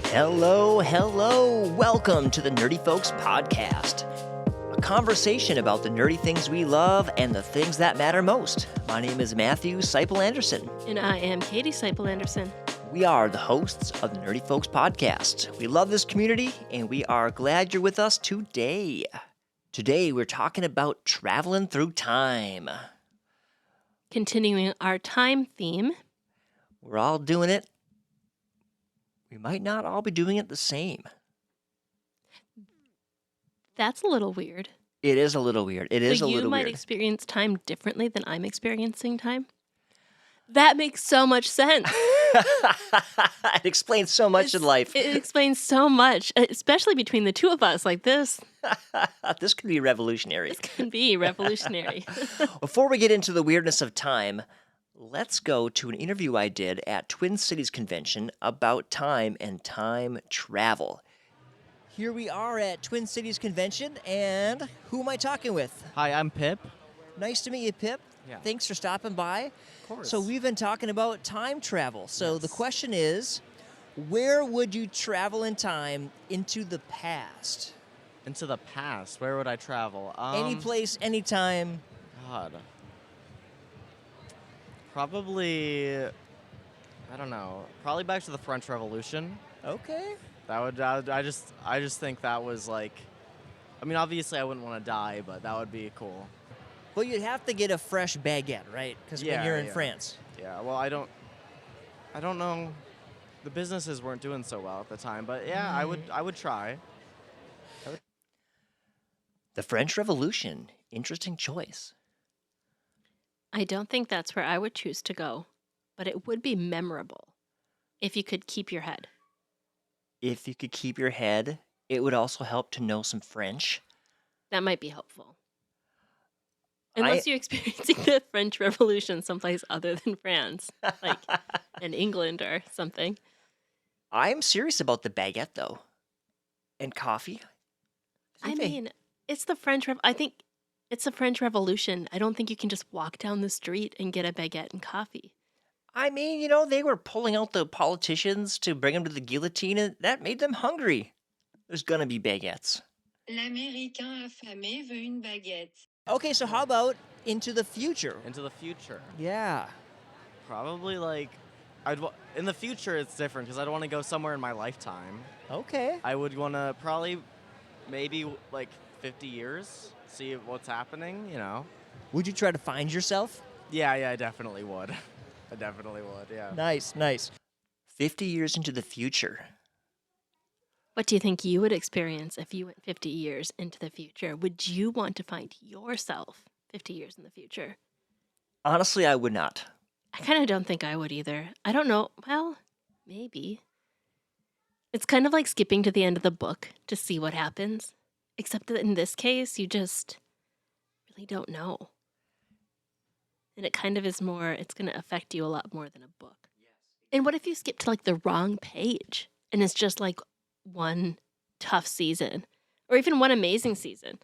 Hello. Welcome to the Nerdy Folks Podcast, a conversation about the nerdy things we love and the things that matter most. My name is Matthew Seipel Anderson. And I am Katie Seipel Anderson. We are the hosts of the Nerdy Folks Podcast. We love this community, and we are glad you're with us today. Today, we're talking about traveling through time. Continuing our time theme. We're all doing it. We might not all be doing it the same. That's a little weird. It is a little weird. So you might experience time differently than I'm experiencing time? That makes so much sense. It explains so much in life. It explains so much, especially between the two of us like this. This could be revolutionary. This can be revolutionary. Before we get into the weirdness of time, let's go to an interview I did at Twin Cities Convention about time and time travel. Here we are at Twin Cities Convention, and who am I talking with? Hi, I'm Pip. Nice to meet you, Pip. Yeah. Thanks for stopping by. Of course. So we've been talking about time travel. So Yes. the question is, where would you travel in time into the past? Into the past, where would I travel? Any place, anytime. God. Probably, I don't know. Probably back to the French Revolution. Okay. I just think that was like, I mean, obviously I wouldn't want to die, but that would be cool. Well, you'd have to get a fresh baguette, right? Because when you're in France. Yeah. Well, I don't know. The businesses weren't doing so well at the time, but yeah, I would try. The French Revolution. Interesting choice. I don't think that's where I would choose to go, but it would be memorable if you could keep your head. If you could keep your head, it would also help to know some French. That might be helpful. Unless you're experiencing the French Revolution someplace other than France, like in England or something. I'm serious about the baguette, though. And coffee. I mean, it's the I think it's the French Revolution. I don't think you can just walk down the street and get a baguette and coffee. I mean, they were pulling out the politicians to bring them to the guillotine, and that made them hungry. There's gonna be baguettes. L'Américain affamé veut une baguette. Okay, so how about into the future? Into the future. Yeah. Probably like, in the future it's different because I'd want to go somewhere in my lifetime. Okay. I would want to probably maybe like 50 years, see what's happening, Would you try to find yourself? Yeah, I definitely would. I definitely would, yeah. Nice. 50 years into the future. What do you think you would experience if you went 50 years into the future? Would you want to find yourself 50 years in the future? Honestly, I would not. I kind of don't think I would either. I don't know. Well, maybe. It's kind of like skipping to the end of the book to see what happens. Except that in this case, you just really don't know. And it kind of is more, it's going to affect you a lot more than a book. And what if you skip to like the wrong page and it's just like one tough season or even one amazing season?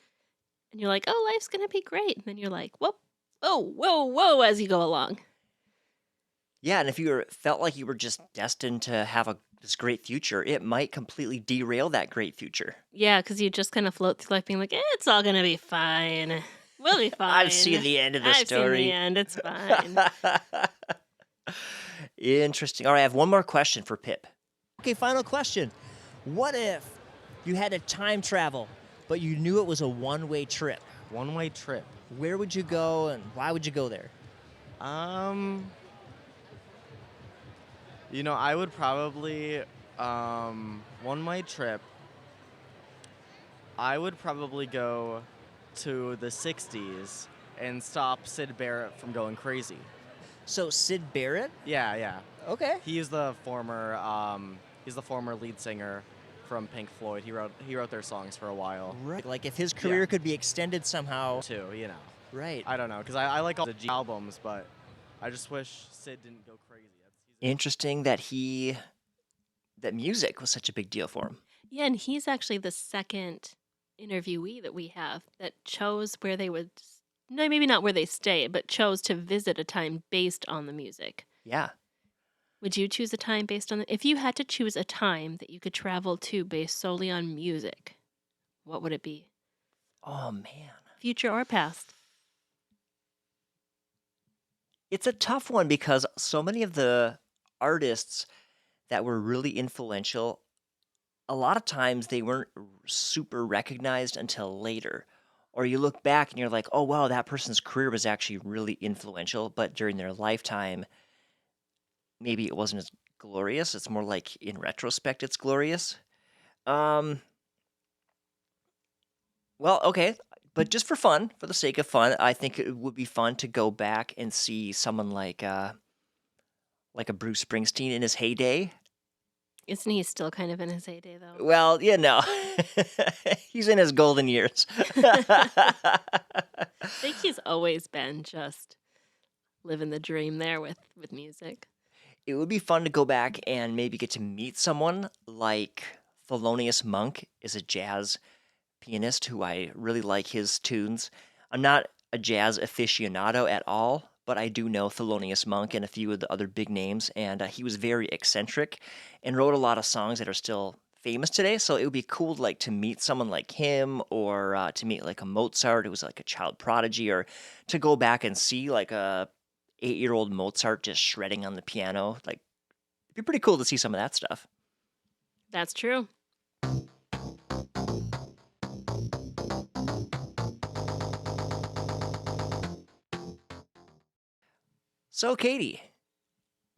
And you're like, oh, life's going to be great. And then you're like, whoa, as you go along. Yeah, and if you felt like you were just destined to have this great future, it might completely derail that great future. Yeah, because you just kind of float through life being like, it's all going to be fine. We'll be fine. I've seen the end of the story. I've seen the end. It's fine. Interesting. All right, I have one more question for Pip. Okay, final question. What if you had to time travel, but you knew it was a one-way trip? One-way trip. Where would you go, and why would you go there? I would probably, one-way trip, I would probably go to the 60s and stop Syd Barrett from going crazy. So Syd Barrett? Yeah. Okay. He's the former lead singer from Pink Floyd. He wrote their songs for a while. Right. Like if his career could be extended somehow. Too, Right. I don't know, because I like all the G albums, but I just wish Syd didn't go crazy. Interesting that music was such a big deal for him. Yeah, and he's actually the second interviewee that we have that chose where they would, no, maybe not where they stay, but chose to visit a time based on the music. Yeah. Would you choose a time based on if you had to choose a time that you could travel to based solely on music, what would it be? Oh man. Future or past? It's a tough one because so many of the artists that were really influential, a lot of times they weren't super recognized until later. Or you look back and you're like, oh, wow, that person's career was actually really influential, but during their lifetime, maybe it wasn't as glorious. It's more like in retrospect, it's glorious. Um, well, okay, but just for fun, for the sake of fun, I think it would be fun to go back and see someone like a Bruce Springsteen in his heyday. Isn't he still kind of in his heyday though? Well, he's in his golden years. I think he's always been just living the dream there with music. It would be fun to go back and maybe get to meet someone like Thelonious Monk is a jazz pianist who I really like his tunes. I'm not a jazz aficionado at all, but I do know Thelonious Monk and a few of the other big names, and he was very eccentric and wrote a lot of songs that are still famous today. So it would be cool to meet someone like him, or to meet like a Mozart who was like a child prodigy, or to go back and see like a 8-year-old Mozart just shredding on the piano. Like it'd be pretty cool to see some of that stuff. That's true. So, Katie,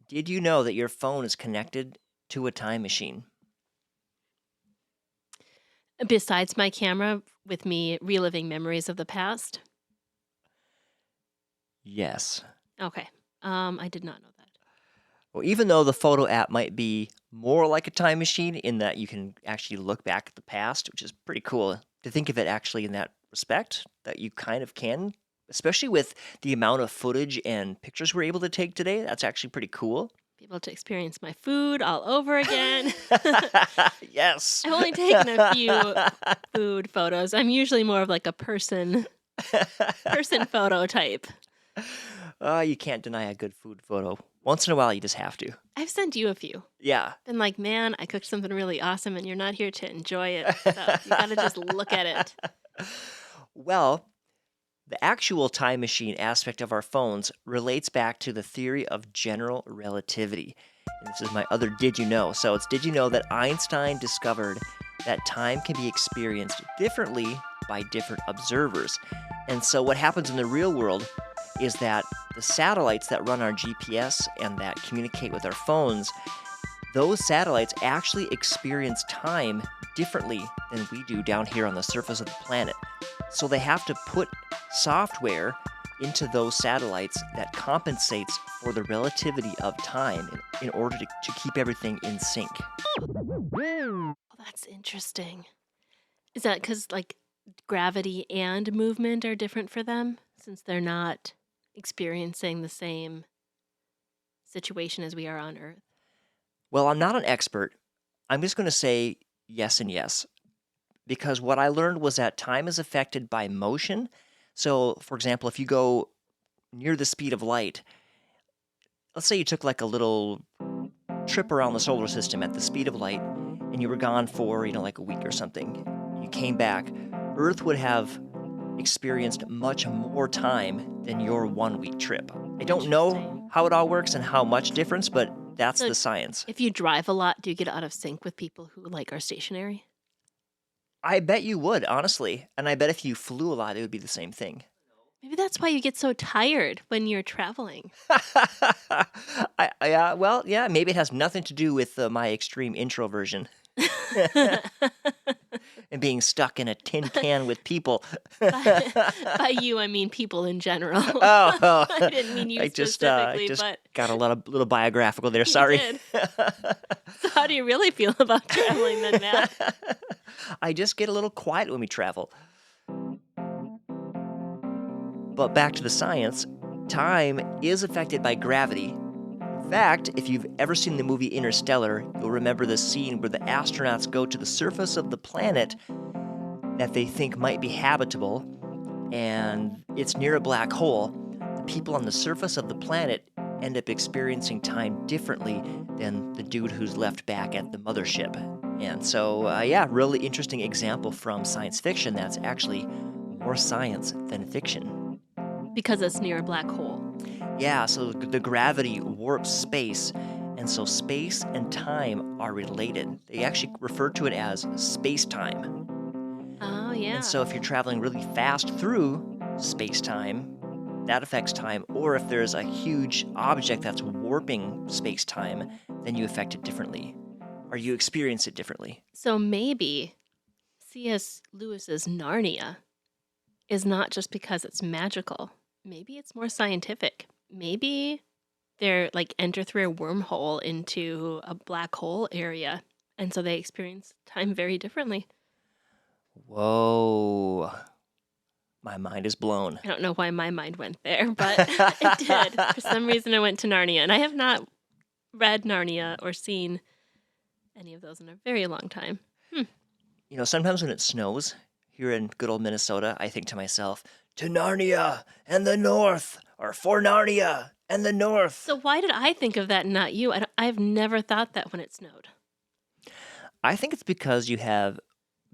did you know that your phone is connected to a time machine? Besides my camera with me reliving memories of the past. Yes. Okay. I did not know that. Well, even though the photo app might be more like a time machine in that you can actually look back at the past, which is pretty cool to think of it actually in that respect, that you kind of can, especially with the amount of footage and pictures we're able to take today. That's actually pretty cool. Be able to experience my food all over again. Yes. I've only taken a few food photos. I'm usually more of like a person photo type. You can't deny a good food photo. Once in a while, you just have to. I've sent you a few. Yeah. Been like, man, I cooked something really awesome and you're not here to enjoy it. So you gotta just look at it. Well, the actual time machine aspect of our phones relates back to the theory of general relativity. And this is my other did you know. So it's did you know that Einstein discovered that time can be experienced differently by different observers. And so what happens in the real world is that the satellites that run our GPS and that communicate with our phones, those satellites actually experience time differently than we do down here on the surface of the planet. So they have to put software into those satellites that compensates for the relativity of time in order to keep everything in sync. Oh, that's interesting. Is that because like gravity and movement are different for them since they're not experiencing the same situation as we are on Earth? Well, I'm not an expert. I'm just going to say yes and yes. Because what I learned was that time is affected by motion. So, for example, if you go near the speed of light, let's say you took like a little trip around the solar system at the speed of light and you were gone for, like a week or something. You came back, Earth would have experienced much more time than your 1 week trip. I don't know Interesting. how it all works and how much difference, but that's So the science. If you drive a lot, do you get out of sync with people who like are stationary? I bet you would, honestly. And I bet if you flew a lot, it would be the same thing. Maybe that's why you get so tired when you're traveling. Well, yeah, maybe it has nothing to do with my extreme introversion and being stuck in a tin can with people. By you, I mean people in general. Oh, I didn't mean you I specifically, just but got a little biographical there. Sorry. did. So how do you really feel about traveling then, Matt? I just get a little quiet when we travel. But back to the science, time is affected by gravity. In fact, if you've ever seen the movie Interstellar, you'll remember the scene where the astronauts go to the surface of the planet that they think might be habitable, and it's near a black hole. The people on the surface of the planet end up experiencing time differently than the dude who's left back at the mothership. And so, yeah, really interesting example from science fiction that's actually more science than fiction. Because it's near a black hole. Yeah, so the gravity warps space, and so space and time are related. They actually refer to it as space-time. Oh, yeah. And so if you're traveling really fast through space-time, that affects time, or if there's a huge object that's warping space-time, then you affect it differently, or you experience it differently. So maybe C.S. Lewis's Narnia is not just because it's magical. Maybe it's more scientific. Maybe they're like enter through a wormhole into a black hole area, and so they experience time very differently. Whoa. My mind is blown. I don't know why my mind went there, but it did. For some reason, I went to Narnia, and I have not read Narnia or seen any of those in a very long time. You know, sometimes when it snows here in good old Minnesota, I think to myself, to Narnia and the North, or for Narnia and the North. So why did I think of that and not you? I've never thought that when it snowed. I think it's because you have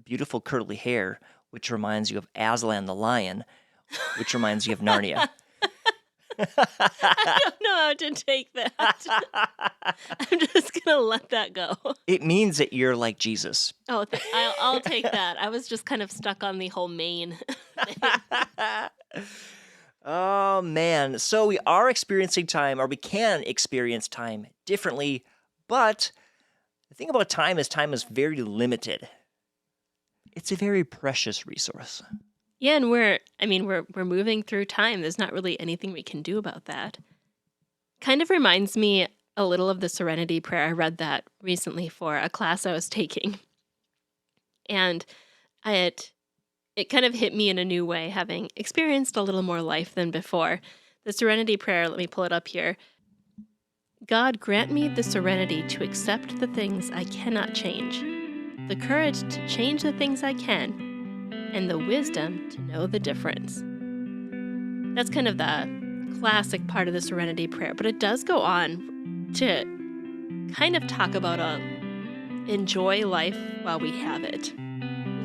beautiful curly hair, which reminds you of Aslan the lion, which reminds you of Narnia. I don't know how to take that. I'm just going to let that go. It means that you're like Jesus. Oh, I'll take that. I was just kind of stuck on the whole mane thing. Oh, man. So we are experiencing time, or we can experience time differently, but the thing about time is very limited. It's a very precious resource. Yeah, and we're moving through time. There's not really anything we can do about that. Kind of reminds me a little of the Serenity Prayer. I read that recently for a class I was taking. And it kind of hit me in a new way, having experienced a little more life than before. The Serenity Prayer, let me pull it up here. God, grant me the serenity to accept the things I cannot change, the courage to change the things I can, and the wisdom to know the difference. That's kind of the classic part of the Serenity Prayer, but it does go on to kind of talk about enjoy life while we have it.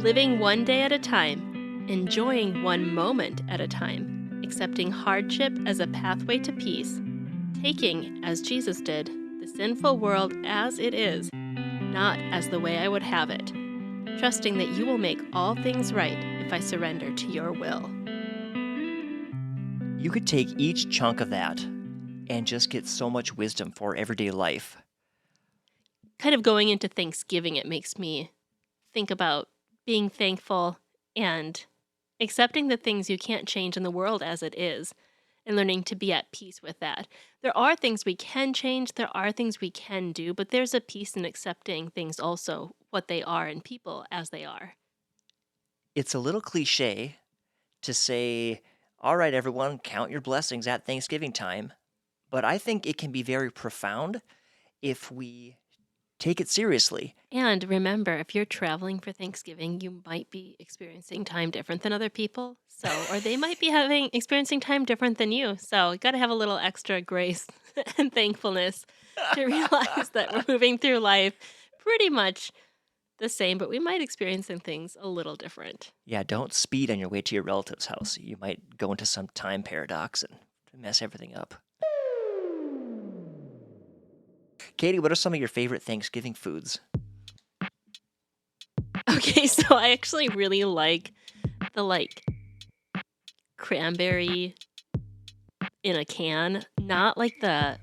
Living one day at a time, enjoying one moment at a time, accepting hardship as a pathway to peace, taking, as Jesus did, the sinful world as it is, not as the way I would have it, trusting that you will make all things right if I surrender to your will. You could take each chunk of that and just get so much wisdom for everyday life. Kind of going into Thanksgiving, it makes me think about being thankful and accepting the things you can't change in the world as it is, and learning to be at peace with that. There are things we can change, there are things we can do, but there's a peace in accepting things also, what they are, and people as they are. It's a little cliche to say, all right, everyone, count your blessings at Thanksgiving time, but I think it can be very profound if we take it seriously. And remember, if you're traveling for Thanksgiving, you might be experiencing time different than other people. So, or they might be experiencing time different than you. So you got to have a little extra grace and thankfulness to realize that we're moving through life pretty much the same, but we might experience some things a little different. Yeah, don't speed on your way to your relative's house. You might go into some time paradox and mess everything up. Katie, what are some of your favorite Thanksgiving foods? Okay, so I actually really like the cranberry in a can, not like the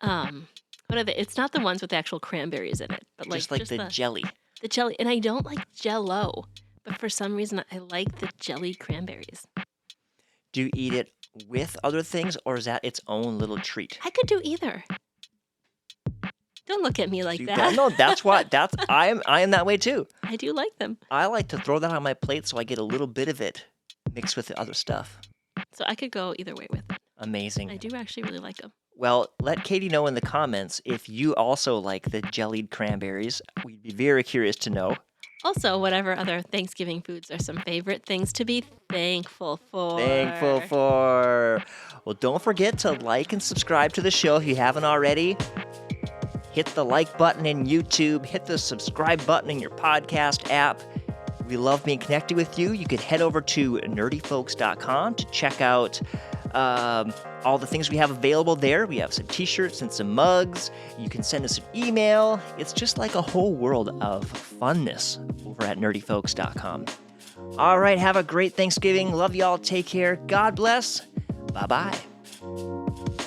what are they? It's not the ones with the actual cranberries in it, but Just the jelly. The jelly, and I don't like Jell-O, but for some reason I like the jelly cranberries. Do you eat it with other things, or is that its own little treat? I could do either. Don't look at me like that. No, I am that way too. I do like them. I like to throw that on my plate so I get a little bit of it mixed with the other stuff. So I could go either way with it. Amazing. I do actually really like them. Well, let Katie know in the comments if you also like the jellied cranberries. We'd be very curious to know. Also, whatever other Thanksgiving foods are some favorite things to be thankful for. Thankful for. Well, don't forget to like and subscribe to the show if you haven't already. Hit the like button in YouTube, hit the subscribe button in your podcast app. We love being connected with you. You could head over to nerdyfolks.com to check out all the things we have available there. We have some t-shirts and some mugs. You can send us an email. It's just like a whole world of funness over at nerdyfolks.com. All right, have a great Thanksgiving. Love y'all. Take care. God bless. Bye-bye.